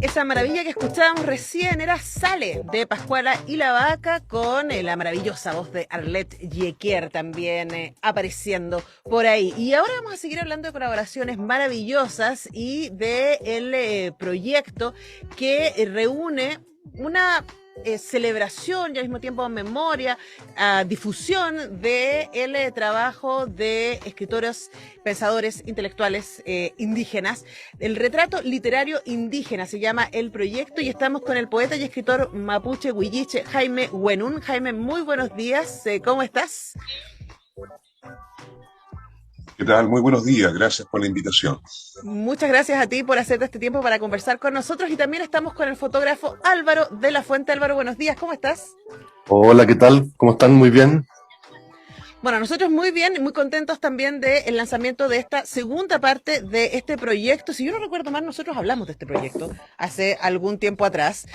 Esa maravilla que escuchábamos recién era Sale de Pascuala y la Vaca con la maravillosa voz de Arlette Yequier también apareciendo por ahí. Y ahora vamos a seguir hablando de colaboraciones maravillosas y de el proyecto que reúne una celebración y al mismo tiempo memoria, difusión de el trabajo de escritores, pensadores, intelectuales indígenas. El retrato literario indígena se llama el proyecto y estamos con el poeta y escritor mapuche huilliche Jaime Huenún. Jaime, muy buenos días, ¿cómo estás? ¿Qué tal? Muy buenos días, gracias por la invitación. Muchas gracias a ti por hacerte este tiempo para conversar con nosotros y también estamos con el fotógrafo Álvaro de la Fuente. Álvaro, buenos días, ¿cómo estás? Hola, ¿qué tal? ¿Cómo están? Muy bien. Bueno, nosotros muy bien, muy contentos también del lanzamiento de esta segunda parte de este proyecto. Si yo no recuerdo mal, nosotros hablamos de este proyecto hace algún tiempo atrás,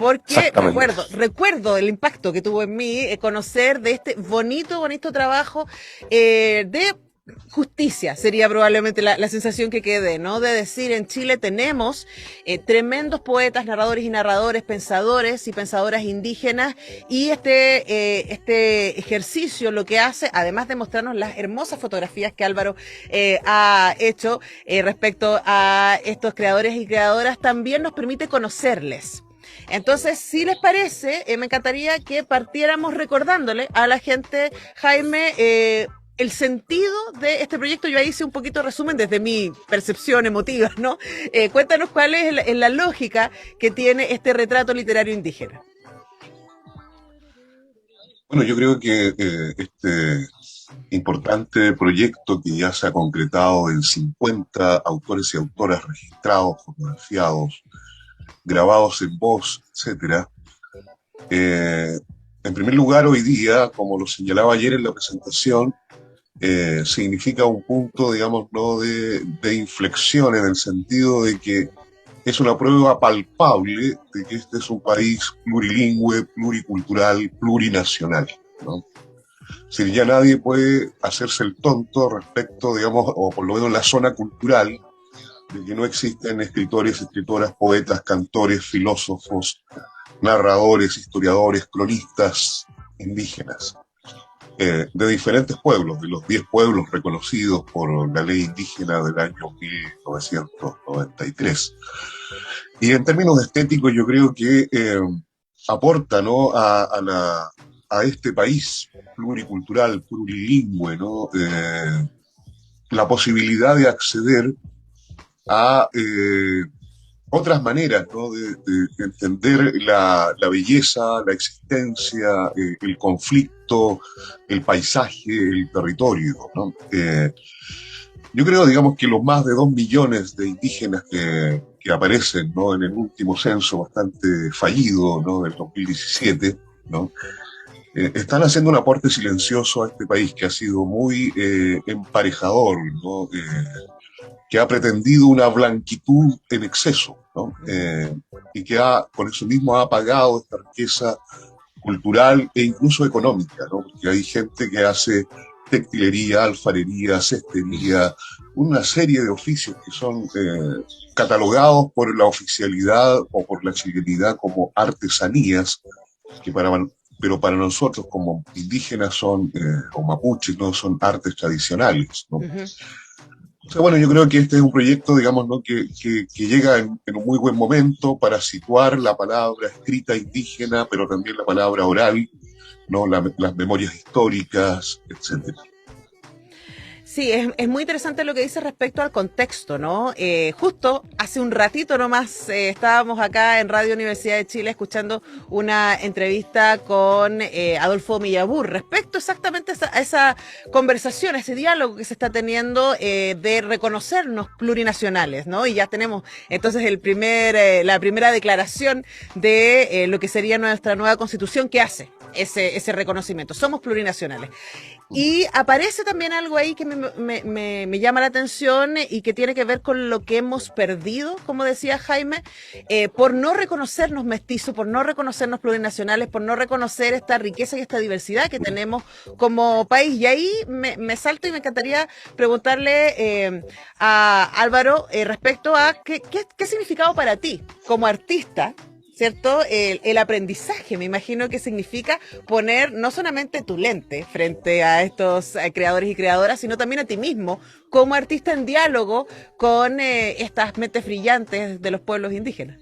porque Exactamente. recuerdo el impacto que tuvo en mí conocer de este bonito trabajo de justicia, sería probablemente la sensación que quede, ¿no? De decir, en Chile tenemos tremendos poetas, narradores y narradores, pensadores y pensadoras indígenas, y este ejercicio lo que hace, además de mostrarnos las hermosas fotografías que Álvaro ha hecho respecto a estos creadores y creadoras, también nos permite conocerles. Entonces, si les parece, me encantaría que partiéramos recordándole a la gente, Jaime, el sentido de este proyecto. Yo ahí hice un poquito de resumen desde mi percepción emotiva, ¿no? Cuéntanos cuál es la lógica que tiene este retrato literario indígena. Bueno, yo creo que este importante proyecto que ya se ha concretado en 50 autores y autoras registrados, fotografiados, grabados en voz, etcétera. eh, en primer lugar, hoy día, como lo señalaba ayer en la presentación, significa un punto, digamos, ¿no? de inflexión en el sentido de que es una prueba palpable de que este es un país plurilingüe, pluricultural, plurinacional, ¿no? Si ya nadie puede hacerse el tonto respecto, digamos, o por lo menos la zona cultural, de que no existen escritores, escritoras, poetas, cantores, filósofos, narradores, historiadores, cronistas indígenas, de diferentes pueblos, de los 10 pueblos reconocidos por la ley indígena del año 1993. Y en términos estéticos yo creo que aporta, ¿no? a este país pluricultural, plurilingüe, ¿no? La posibilidad de acceder a otras maneras, ¿no? de entender la belleza, la existencia, el conflicto, el paisaje, el territorio, ¿no? Yo creo, digamos, que los más de 2 millones de indígenas que aparecen, ¿no? En el último censo bastante fallido, ¿no? Del 2017, ¿no? Están haciendo un aporte silencioso a este país que ha sido muy emparejador, ¿no? Que ha pretendido una blanquitud en exceso, ¿no? Y que con eso mismo ha apagado esta riqueza cultural e incluso económica, ¿no? Porque hay gente que hace textilería, alfarería, cestería, una serie de oficios que son catalogados por la oficialidad o por la chilenidad como artesanías, que pero para nosotros como indígenas son, o mapuches, ¿no? Son artes tradicionales, ¿no? Uh -huh. O sea, bueno, yo creo que este es un proyecto, digamos, ¿no? que llega en un muy buen momento para situar la palabra escrita indígena, pero también la palabra oral, ¿no? Las memorias históricas, etcétera. Sí, es muy interesante lo que dice respecto al contexto, ¿no? Justo hace un ratito nomás estábamos acá en Radio Universidad de Chile escuchando una entrevista con Adolfo Millabur respecto exactamente a esa conversación, a ese diálogo que se está teniendo de reconocernos plurinacionales, ¿no? Y ya tenemos entonces la primera declaración de lo que sería nuestra nueva constitución. ¿Qué hace? ese reconocimiento. Somos plurinacionales. Y aparece también algo ahí que me llama la atención y que tiene que ver con lo que hemos perdido, como decía Jaime, por no reconocernos mestizos, por no reconocernos plurinacionales, por no reconocer esta riqueza y esta diversidad que tenemos como país. Y ahí me salto y me encantaría preguntarle a Álvaro respecto a qué significado para ti como artista, ¿cierto? El aprendizaje, me imagino que significa poner no solamente tu lente frente a estos creadores y creadoras, sino también a ti mismo como artista en diálogo con estas mentes brillantes de los pueblos indígenas.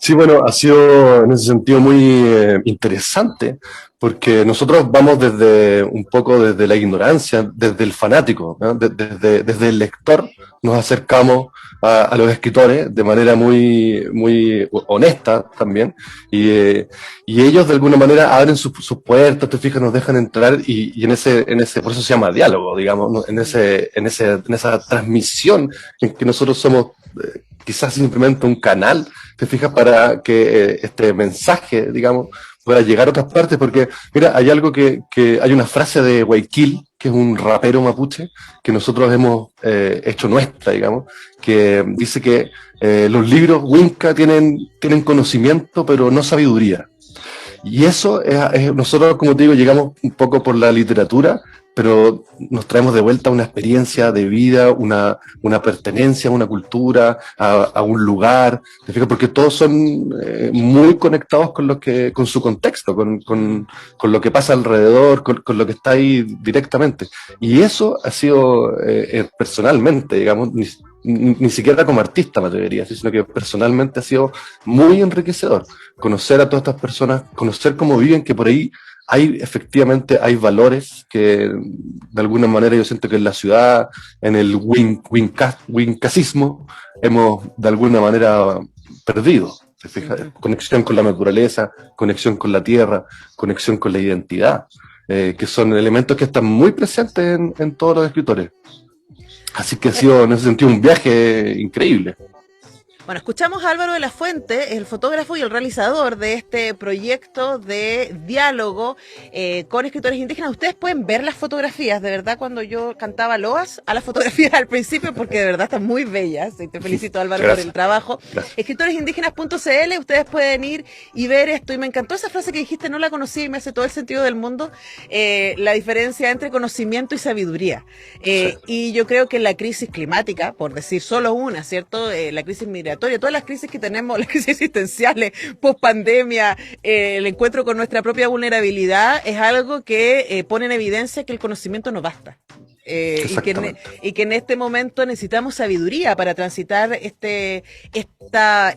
Sí, bueno, ha sido en ese sentido muy interesante, porque nosotros vamos desde un poco desde la ignorancia, desde el fanático, ¿no? Desde el lector nos acercamos a los escritores de manera muy honesta también, y ellos de alguna manera abren sus puertas, te fijas, nos dejan entrar y en ese, por eso se llama diálogo, digamos, ¿no? En esa transmisión en que nosotros somos quizás simplemente un canal, te fijas, para que este mensaje, digamos, pueda llegar a otras partes, porque, mira, hay algo que hay una frase de Guayaquil, que es un rapero mapuche, que nosotros hemos hecho nuestra, digamos, que dice que los libros Winca tienen conocimiento, pero no sabiduría. Y eso nosotros, como te digo, llegamos un poco por la literatura, pero nos traemos de vuelta una experiencia de vida, una pertenencia a una cultura, a un lugar, ¿te fijas? Porque todos son muy conectados con su contexto, con lo que pasa alrededor, con lo que está ahí directamente. Y eso ha sido personalmente, digamos, ni siquiera como artista me atrevería, sino que personalmente ha sido muy enriquecedor conocer a todas estas personas, conocer cómo viven, que por ahí efectivamente hay valores que de alguna manera yo siento que en la ciudad, en el wincasismo, hemos de alguna manera perdido. ¿Te fijas? Conexión con la naturaleza, conexión con la tierra, conexión con la identidad, que son elementos que están muy presentes en todos los escritores. Así que ha sido en ese sentido un viaje increíble. Bueno, escuchamos a Álvaro de la Fuente, el fotógrafo y el realizador de este proyecto de diálogo con escritores indígenas. Ustedes pueden ver las fotografías, de verdad, cuando yo cantaba loas a las fotografías al principio, porque de verdad están muy bellas. Y te felicito, Álvaro, por el trabajo. Escritoresindígenas.cl, ustedes pueden ir y ver esto. Y me encantó esa frase que dijiste, no la conocí y me hace todo el sentido del mundo, la diferencia entre conocimiento y sabiduría. Y yo creo que la crisis climática, por decir solo una, ¿cierto? La crisis migratoria, todas las crisis que tenemos, las crisis existenciales, post pandemia, el encuentro con nuestra propia vulnerabilidad, es algo que pone en evidencia que el conocimiento no basta. Y que en este momento necesitamos sabiduría para transitar esta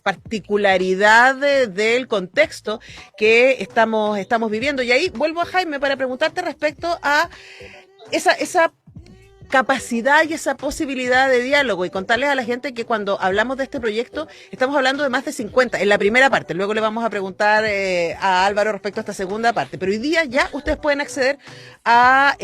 particularidad del contexto que estamos viviendo. Y ahí vuelvo a Jaime para preguntarte respecto a esa capacidad y esa posibilidad de diálogo, y contarles a la gente que cuando hablamos de este proyecto estamos hablando de más de 50 en la primera parte. Luego le vamos a preguntar a Álvaro respecto a esta segunda parte, pero hoy día ya ustedes pueden acceder a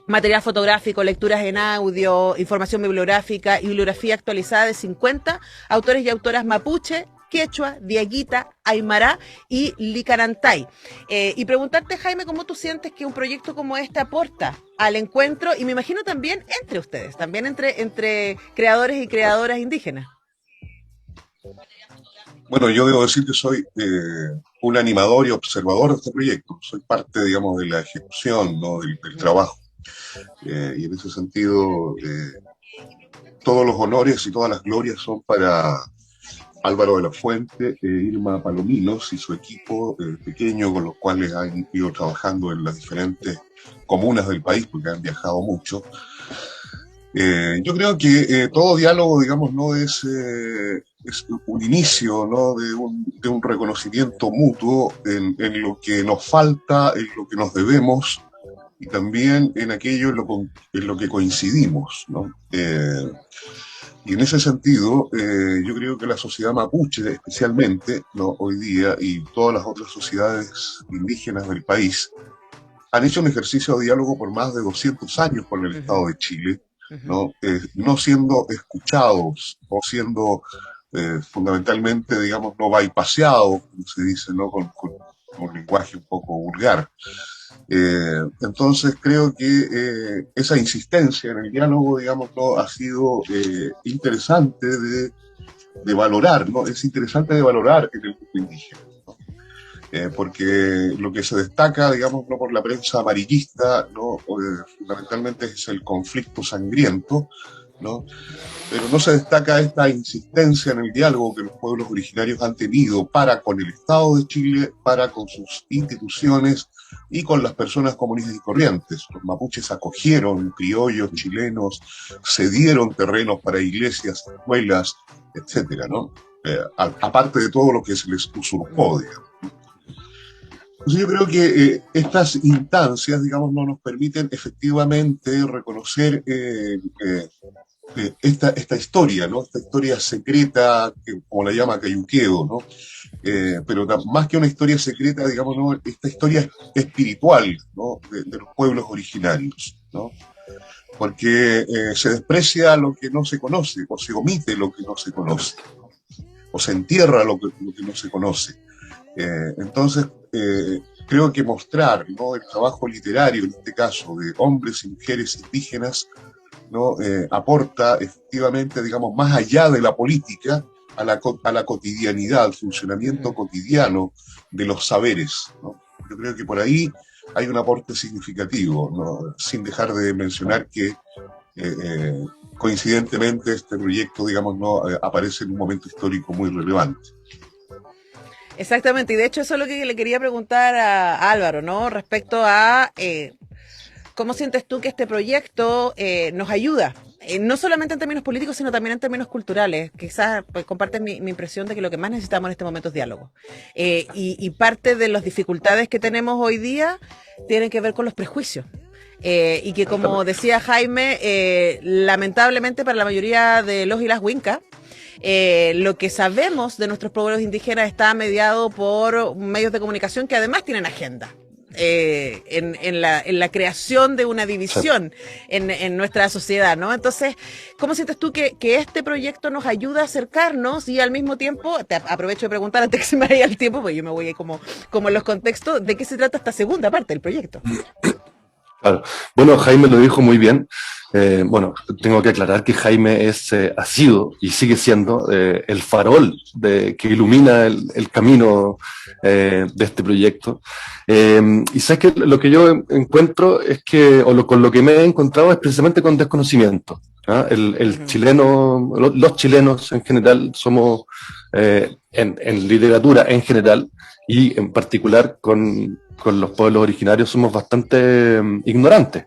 material fotográfico, lecturas en audio, información bibliográfica y bibliografía actualizada de 50 autores y autoras mapuche, quechua, diaguita, aymara y licarantay. Y preguntarte, Jaime, ¿cómo tú sientes que un proyecto como este aporta al encuentro? Y me imagino también entre ustedes, también entre creadores y creadoras indígenas. Bueno, yo debo decir que soy un animador y observador de este proyecto. Soy parte, digamos, de la ejecución, ¿no? del trabajo. Y en ese sentido, todos los honores y todas las glorias son para Álvaro de la Fuente, Irma Palominos y su equipo pequeño con los cuales han ido trabajando en las diferentes comunas del país porque han viajado mucho. Yo creo que todo diálogo, digamos, no es un inicio, ¿no? de un reconocimiento mutuo en lo que nos falta, en lo que nos debemos y también en aquello en lo que coincidimos, ¿no? Y en ese sentido, yo creo que la sociedad mapuche, especialmente, ¿no? Hoy día, y todas las otras sociedades indígenas del país, han hecho un ejercicio de diálogo por más de 200 años con el Estado de Chile, ¿no? No siendo escuchados, o siendo fundamentalmente, digamos, no bypaseados, como se dice, ¿no? un lenguaje un poco vulgar. Entonces creo que esa insistencia en el diálogo, digamos, ¿no? Ha sido interesante de valorar, ¿no? Es interesante de valorar en el mundo indígena, ¿no? Porque lo que se destaca, digamos, no por la prensa amarillista, ¿no? Fundamentalmente es el conflicto sangriento, ¿no? Pero no se destaca esta insistencia en el diálogo que los pueblos originarios han tenido para con el Estado de Chile, para con sus instituciones y con las personas comunes y corrientes. Los mapuches acogieron criollos chilenos, cedieron terrenos para iglesias, escuelas, etcétera, ¿no? Aparte de todo lo que se les usurpó, digamos. Entonces yo creo que estas instancias, digamos, no nos permiten efectivamente reconocer esta historia, ¿no? Esta historia secreta, que, como la llama Cayuqueo, ¿no? Pero más que una historia secreta, digamos, ¿no? Esta historia espiritual, ¿no? De los pueblos originarios, ¿no? Porque se desprecia lo que no se conoce, o se omite lo que no se conoce, o se entierra lo que no se conoce. Entonces, creo que mostrar, ¿no? El trabajo literario, en este caso, de hombres y mujeres indígenas, ¿no? Aporta efectivamente, digamos, más allá de la política, a la cotidianidad, al funcionamiento cotidiano de los saberes, ¿no? Yo creo que por ahí hay un aporte significativo, ¿no? Sin dejar de mencionar que coincidentemente este proyecto, digamos, ¿no? Aparece en un momento histórico muy relevante. Exactamente, y de hecho eso es lo que le quería preguntar a Álvaro, ¿no? Respecto a ¿cómo sientes tú que este proyecto nos ayuda? No solamente en términos políticos, sino también en términos culturales. Quizás pues, compartes mi impresión de que lo que más necesitamos en este momento es diálogo. Y parte de las dificultades que tenemos hoy día tienen que ver con los prejuicios. Y que como decía Jaime, lamentablemente para la mayoría de los y las Wincas, lo que sabemos de nuestros pueblos indígenas está mediado por medios de comunicación que además tienen agenda. En la creación de una división en nuestra sociedad, ¿no? Entonces, ¿cómo sientes tú que este proyecto nos ayuda a acercarnos y al mismo tiempo, te aprovecho de preguntar antes que se me vaya el tiempo, porque yo me voy ahí como en los contextos, ¿de qué se trata esta segunda parte del proyecto? Claro. Bueno, Jaime lo dijo muy bien. Bueno, tengo que aclarar que Jaime ha sido y sigue siendo el farol que ilumina el camino de este proyecto. Y sabes que lo que yo encuentro es que, con lo que me he encontrado es precisamente con desconocimiento. ¿Ah? El chileno, los chilenos en general somos, en literatura en general, y en particular con los pueblos originarios somos bastante ignorantes.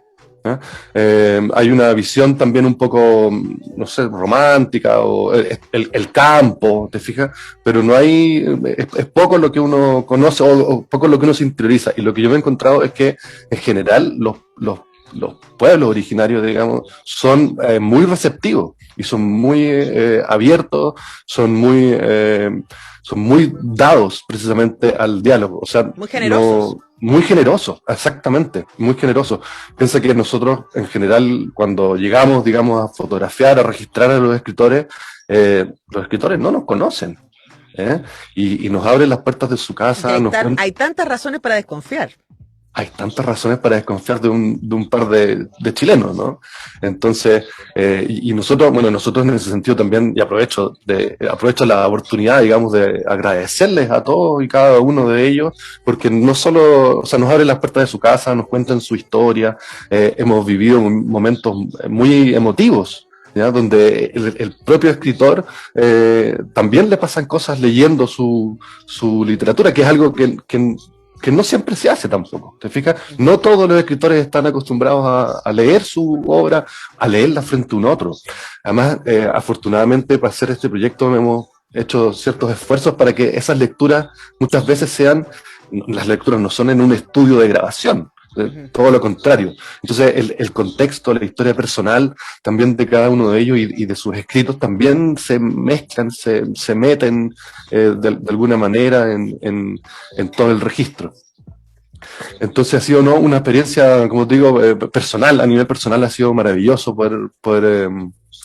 Hay una visión también un poco, no sé, romántica, o el campo, ¿te fijas? Pero no hay, es poco lo que uno conoce o poco lo que uno se interioriza. Y lo que yo me he encontrado es que en general los pueblos originarios, digamos, son muy receptivos y son muy abiertos, son muy dados precisamente al diálogo. O sea, muy generosos. Muy generosos, exactamente, muy generosos. Piensa que nosotros, en general, cuando llegamos, digamos, a fotografiar, a registrar a los escritores no nos conocen, y nos abren las puertas de su casa. Hay tantas razones para desconfiar. Hay tantas razones para desconfiar de un par de chilenos, ¿no? Entonces, y nosotros en ese sentido también, y aprovecho la oportunidad, digamos, de agradecerles a todos y cada uno de ellos, porque no solo, o sea, nos abren las puertas de su casa, nos cuentan su historia, hemos vivido momentos muy emotivos, ¿ya? Donde el propio escritor también le pasan cosas leyendo su literatura, que es algo que no siempre se hace tampoco, ¿te fijas? No todos los escritores están acostumbrados a leer su obra, a leerla frente a un otro. Además, afortunadamente, para hacer este proyecto hemos hecho ciertos esfuerzos para que esas lecturas muchas veces las lecturas no son en un estudio de grabación, todo lo contrario. Entonces, el contexto, la historia personal también de cada uno de ellos y de sus escritos también se mezclan, se meten de alguna manera en todo el registro. Entonces ha sido, ¿no?, una experiencia, como te digo, personal, a nivel personal ha sido maravilloso poder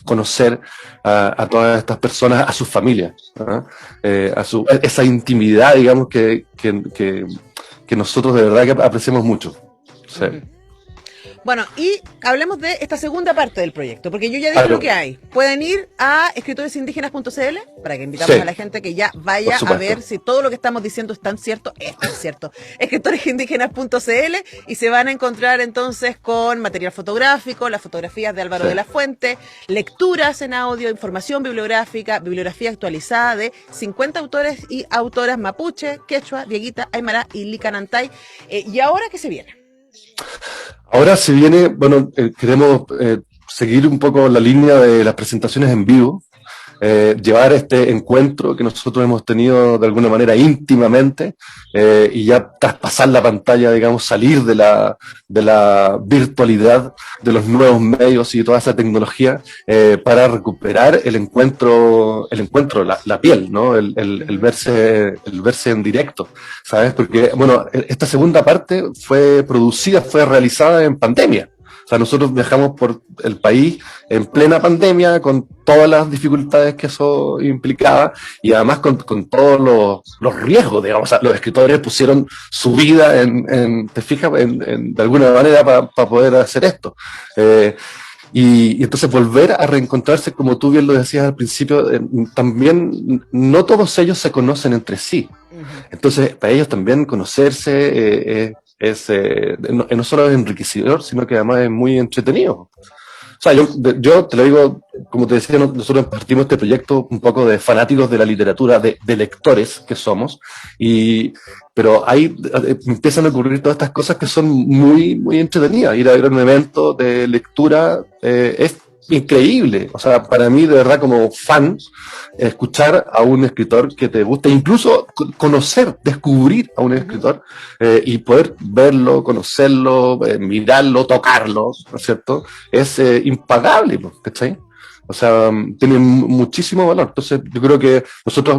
conocer a todas estas personas, a sus familias, esa intimidad, digamos, que que nosotros de verdad que apreciamos mucho. Sí. Bueno, y hablemos de esta segunda parte del proyecto, porque yo ya dije Claro. lo que hay. Pueden ir a escritoresindígenas.cl para que invitamos Sí. a la gente que ya vaya a ver si todo lo que estamos diciendo es tan cierto. Es tan cierto. Escritoresindígenas.cl y se van a encontrar entonces con material fotográfico, las fotografías de Álvaro de la Fuente, lecturas en audio, información bibliográfica, bibliografía actualizada de 50 autores y autoras mapuche, quechua, dieguita, aymara y licanantay. ¿Y ahora qué se viene? Ahora se viene, bueno, queremos seguir un poco la línea de las presentaciones en vivo, llevar este encuentro que nosotros hemos tenido de alguna manera íntimamente y ya traspasar la pantalla, digamos, salir de la virtualidad, de los nuevos medios y toda esa tecnología para recuperar el encuentro, la piel, ¿no? El verse en directo, ¿sabes? Porque, bueno, esta segunda parte fue realizada en pandemia. O sea, nosotros viajamos por el país en plena pandemia con todas las dificultades que eso implicaba y además con todos los riesgos, digamos. O sea, los escritores pusieron su vida ¿te fijas? De alguna manera para poder hacer esto. Y entonces volver a reencontrarse, como tú bien lo decías al principio, también no todos ellos se conocen entre sí. Entonces, para ellos también conocerse no solo es enriquecedor, sino que además es muy entretenido. O sea, yo te lo digo, como te decía, nosotros partimos este proyecto un poco de fanáticos de la literatura, de lectores que somos, pero ahí empiezan a ocurrir todas estas cosas que son muy, muy entretenidas. Ir a ver un evento de lectura es increíble. O sea, para mí, de verdad, como fan, escuchar a un escritor que te gusta, incluso conocer, descubrir a un escritor y poder verlo, conocerlo, mirarlo, tocarlo, ¿no es cierto? Es impagable, ¿cachai? O sea, tiene muchísimo valor. Entonces, yo creo que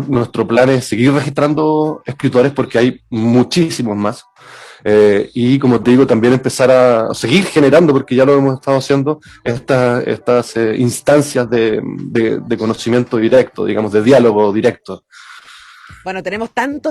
nuestro plan es seguir registrando escritores porque hay muchísimos más. Y como te digo, también empezar a seguir generando, porque ya lo hemos estado haciendo, estas instancias de conocimiento directo, digamos, de diálogo directo. Bueno, tenemos tanto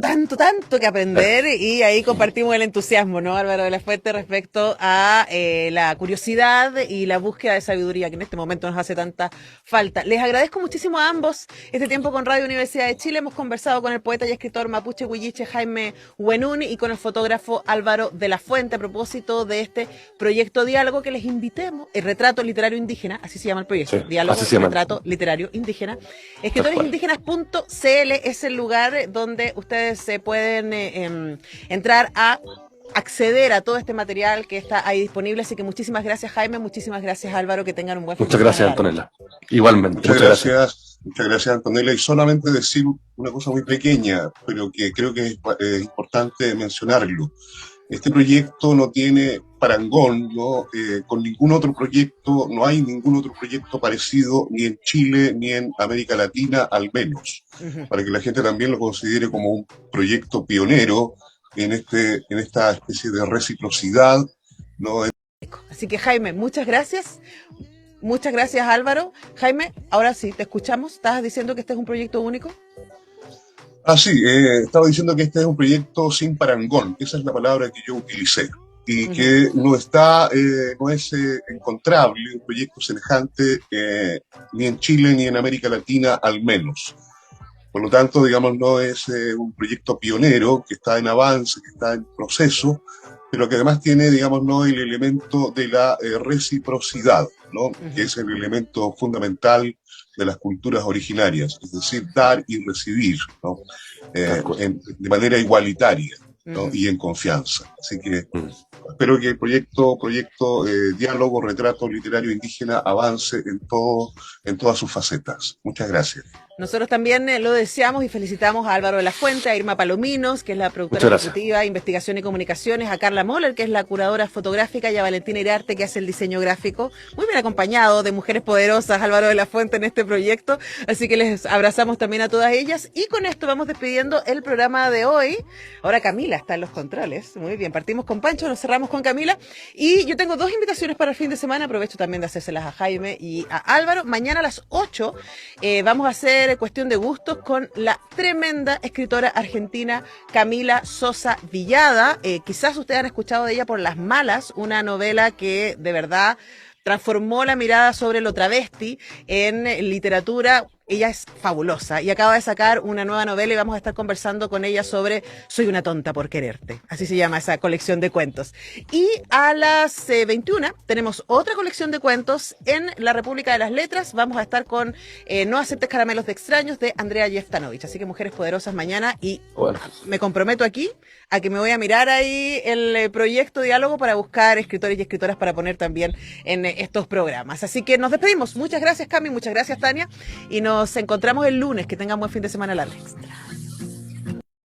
que aprender y ahí compartimos el entusiasmo, ¿no, Álvaro de la Fuente, respecto a la curiosidad y la búsqueda de sabiduría que en este momento nos hace tanta falta. Les agradezco muchísimo a ambos este tiempo con Radio Universidad de Chile. Hemos conversado con el poeta y escritor mapuche huilliche Jaime Huenún y con el fotógrafo Álvaro de la Fuente a propósito de este proyecto Diálogo que les invitemos, el Retrato Literario Indígena, así se llama el proyecto, Diálogo, Retrato Literario Indígena. Escritoresindígenas.cl es el lugar donde ustedes se pueden entrar a acceder a todo este material que está ahí disponible. Así que muchísimas gracias, Jaime, muchísimas gracias, Álvaro, que tengan un buen fin de semana. Muchas gracias, Antonella. Igualmente. Muchas gracias, Antonella. Y solamente decir una cosa muy pequeña, pero que creo que es importante mencionarlo. Este proyecto no tiene parangón, ¿no? Con ningún otro proyecto, no hay ningún otro proyecto parecido ni en Chile ni en América Latina, al menos, para que la gente también lo considere como un proyecto pionero en esta especie de reciprocidad, ¿no? Así que, Jaime, muchas gracias. Muchas gracias, Álvaro. Jaime, ahora sí, te escuchamos. ¿Estás diciendo que este es un proyecto único? Sí, estaba diciendo que este es un proyecto sin parangón, esa es la palabra que yo utilicé, y que no es encontrable un proyecto semejante ni en Chile ni en América Latina, al menos. Por lo tanto, digamos, no es un proyecto pionero que está en avance, que está en proceso, pero que además tiene, digamos, ¿no?, el elemento de la reciprocidad, ¿no? Que es el elemento fundamental de las culturas originarias, es decir, dar y recibir, ¿no? De manera igualitaria, ¿no? Y en confianza. Así que espero que el proyecto Diálogo, Retrato Literario Indígena avance en todas sus facetas. Muchas gracias. Nosotros también lo deseamos y felicitamos a Álvaro de la Fuente, a Irma Palominos, que es la productora ejecutiva, Investigación y Comunicaciones, a Carla Moller, que es la curadora fotográfica, y a Valentina Irarte, que hace el diseño gráfico. Muy bien acompañado de mujeres poderosas, Álvaro de la Fuente, en este proyecto. Así que les abrazamos también a todas ellas. Y con esto vamos despidiendo el programa de hoy. Ahora Camila está en los controles. Muy bien, partimos con Pancho, nos cerramos con Camila. Y yo tengo 2 invitaciones para el fin de semana. Aprovecho también de hacérselas a Jaime y a Álvaro. Mañana a las 8 vamos a hacer hacer cuestión de gustos con la tremenda escritora argentina Camila Sosa Villada. Quizás ustedes han escuchado de ella por Las Malas, una novela que de verdad transformó la mirada sobre lo travesti en literatura. Ella es fabulosa y acaba de sacar una nueva novela y vamos a estar conversando con ella sobre Soy una tonta por quererte. Así se llama esa colección de cuentos. Y a las 21 tenemos otra colección de cuentos en la República de las Letras. Vamos a estar con No aceptes caramelos de extraños de Andrea Jeftanovich. Así que Mujeres Poderosas mañana y Bueno, me comprometo aquí a que me voy a mirar ahí el proyecto Diálogo para buscar escritores y escritoras para poner también en estos programas. Así que nos despedimos. Muchas gracias, Cami, muchas gracias, Tania, y nos encontramos el lunes. Que tengan buen fin de semana largo.